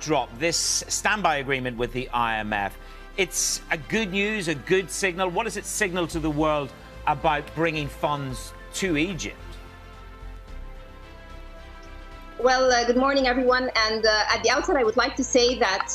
backdrop, this standby agreement with the IMF, it's a good news, a good signal. What does it signal to the world about bringing funds to Egypt? Well, good morning, everyone. And at the outset, I would like to say that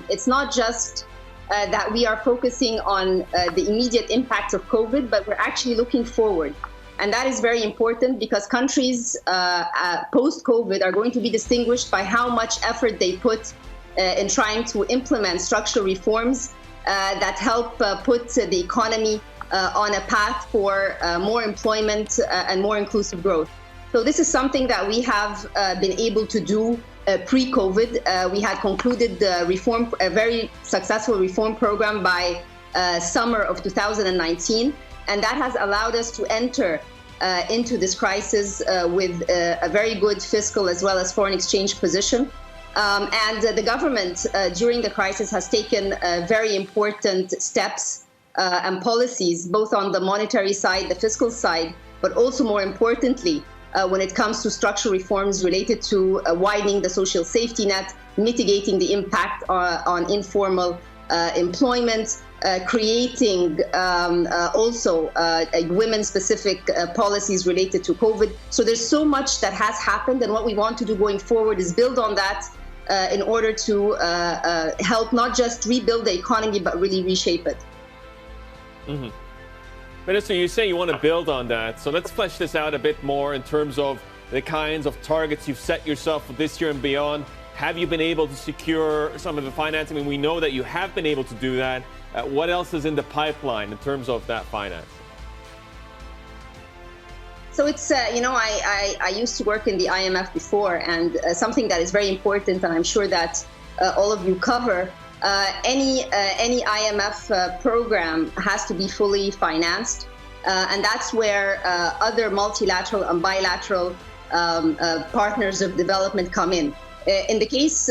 it's not just that we are focusing on the immediate impacts of COVID, but we're actually looking forward. And that is very important because countries post-COVID are going to be distinguished by how much effort they put in trying to implement structural reforms that help put the economy on a path for more employment and more inclusive growth. So this is something that we have been able to do pre-COVID. We had concluded a very successful reform program by summer of 2019, and that has allowed us to enter into this crisis with a very good fiscal as well as foreign exchange position. And the government during the crisis has taken very important steps and policies, both on the monetary side, the fiscal side, but also more importantly, when it comes to structural reforms related to widening the social safety net, mitigating the impact on informal employment, creating also women-specific policies related to COVID. So there's so much that has happened, and what we want to do going forward is build on that in order to help not just rebuild the economy, but really reshape it. Mm-hmm. Minister, you say you want to build on that. So let's flesh this out a bit more in terms of the kinds of targets you've set yourself for this year and beyond. Have you been able to secure some of the financing? I mean, we know that you have been able to do that. What else is in the pipeline in terms of that finance? So it's, I used to work in the IMF before, and something that is very important, and I'm sure that all of you cover, any IMF program has to be fully financed, and that's where other multilateral and bilateral partners of development come in. In the case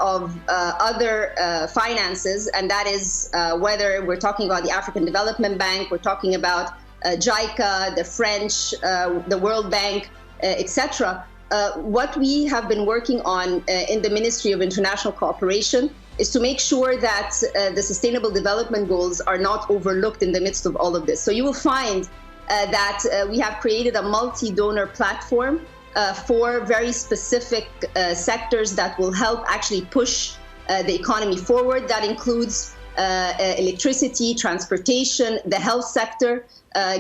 of other finances, and that is whether we're talking about the African Development Bank, we're talking about JICA, the French, the World Bank, etc. What we have been working on in the Ministry of International Cooperation is to make sure that the Sustainable Development Goals are not overlooked in the midst of all of this. So you will find that we have created a multi-donor platform for very specific sectors that will help actually push the economy forward. That includes electricity, transportation, the health sector,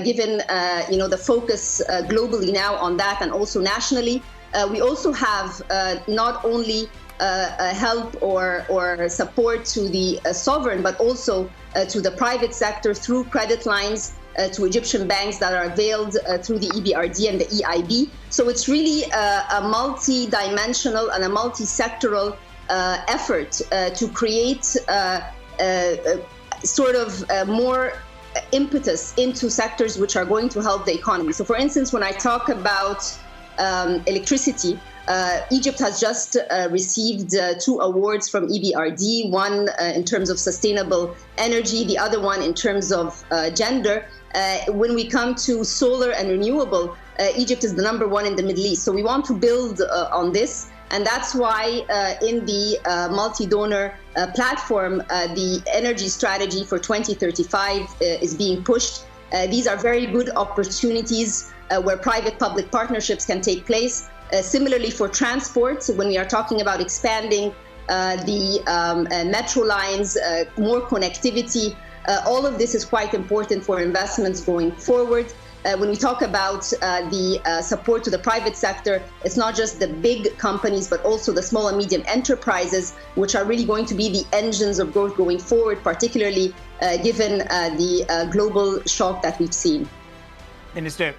given the focus globally now on that and also nationally. We also have not only help or support to the sovereign, but also to the private sector through credit lines to Egyptian banks that are availed through the EBRD and the EIB. So it's really a multi-dimensional and a multi-sectoral effort to create sort of more impetus into sectors which are going to help the economy. So for instance, when I talk about electricity, Egypt has just received 2 awards from EBRD, one in terms of sustainable energy, the other one in terms of gender. When we come to solar and renewable, Egypt is the #1 in the Middle East. So we want to build on this. And that's why in the multi-donor platform, the energy strategy for 2035 is being pushed. These are very good opportunities where private-public partnerships can take place. Similarly for transport, when we are talking about expanding the metro lines, more connectivity, all of this is quite important for investments going forward. When we talk about the support to the private sector, it's not just the big companies, but also the small and medium enterprises, which are really going to be the engines of growth going forward, particularly given the global shock that we've seen. Minister,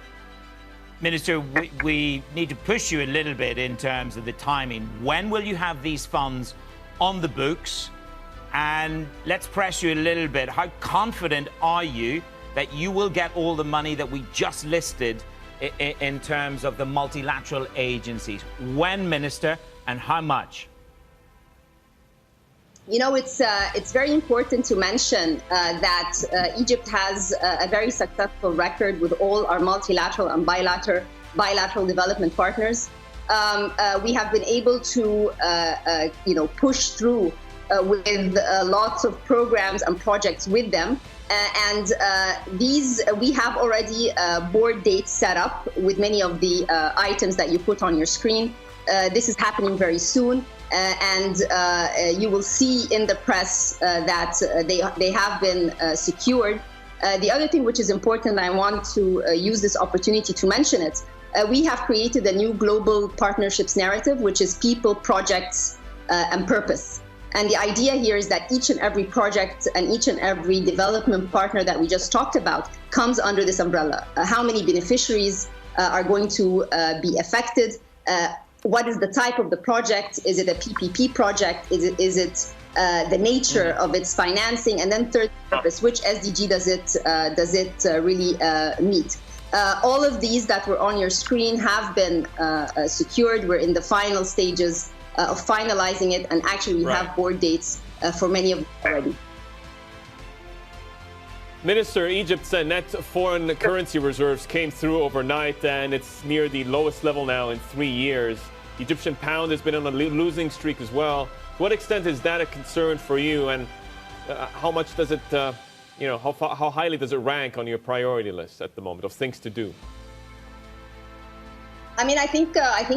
we need to push you a little bit in terms of the timing. When will you have these funds on the books? And let's press you a little bit. How confident are you that you will get all the money that we just listed in terms of the multilateral agencies? When, Minister, and how much? You know, it's very important to mention that Egypt has a very successful record with all our multilateral and bilateral development partners. we have been able to, push through with lots of programs and projects with them. We have already board dates set up with many of the items that you put on your screen. This is happening very soon, and you will see in the press that they have been secured. The other thing which is important, I want to use this opportunity to mention it, we have created a new global partnerships narrative, which is people, projects, and purpose. And the idea here is that each and every project and each and every development partner that we just talked about comes under this umbrella. How many beneficiaries are going to be affected? What is the type of the project? Is it a PPP project? Is it the nature of its financing? And then third, purpose, which SDG does it really meet? All of these that were on your screen have been secured. We're in the final stages of finalizing it, and actually we have board dates for many of them already. Minister, Egypt's net foreign currency reserves came through overnight, and it's near the lowest level now in 3 years. The Egyptian pound has been on a losing streak as well. To what extent is that a concern for you, and how much does it, how highly does it rank on your priority list at the moment of things to do? I mean, I think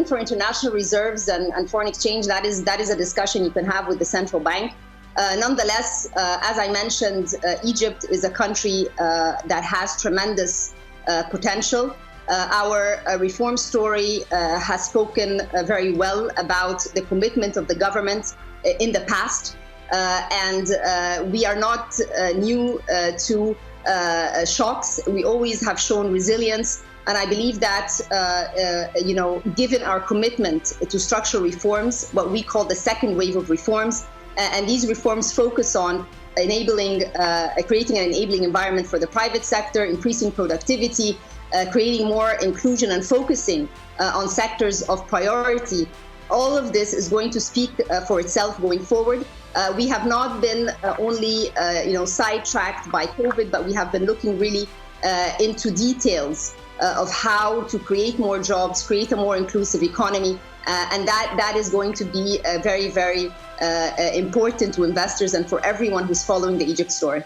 for international reserves and foreign exchange, that is a discussion you can have with the central bank. Nonetheless, as I mentioned, Egypt is a country that has tremendous potential. Our reform story has spoken very well about the commitment of the government in the past, and we are not new to shocks. We always have shown resilience. And I believe that, given our commitment to structural reforms, what we call the second wave of reforms, and these reforms focus on creating an enabling environment for the private sector, increasing productivity, creating more inclusion and focusing on sectors of priority. All of this is going to speak for itself going forward. We have not been only, sidetracked by COVID, but we have been looking really into details of how to create more jobs, create a more inclusive economy, and that is going to be very, very important to investors and for everyone who's following the Egypt story.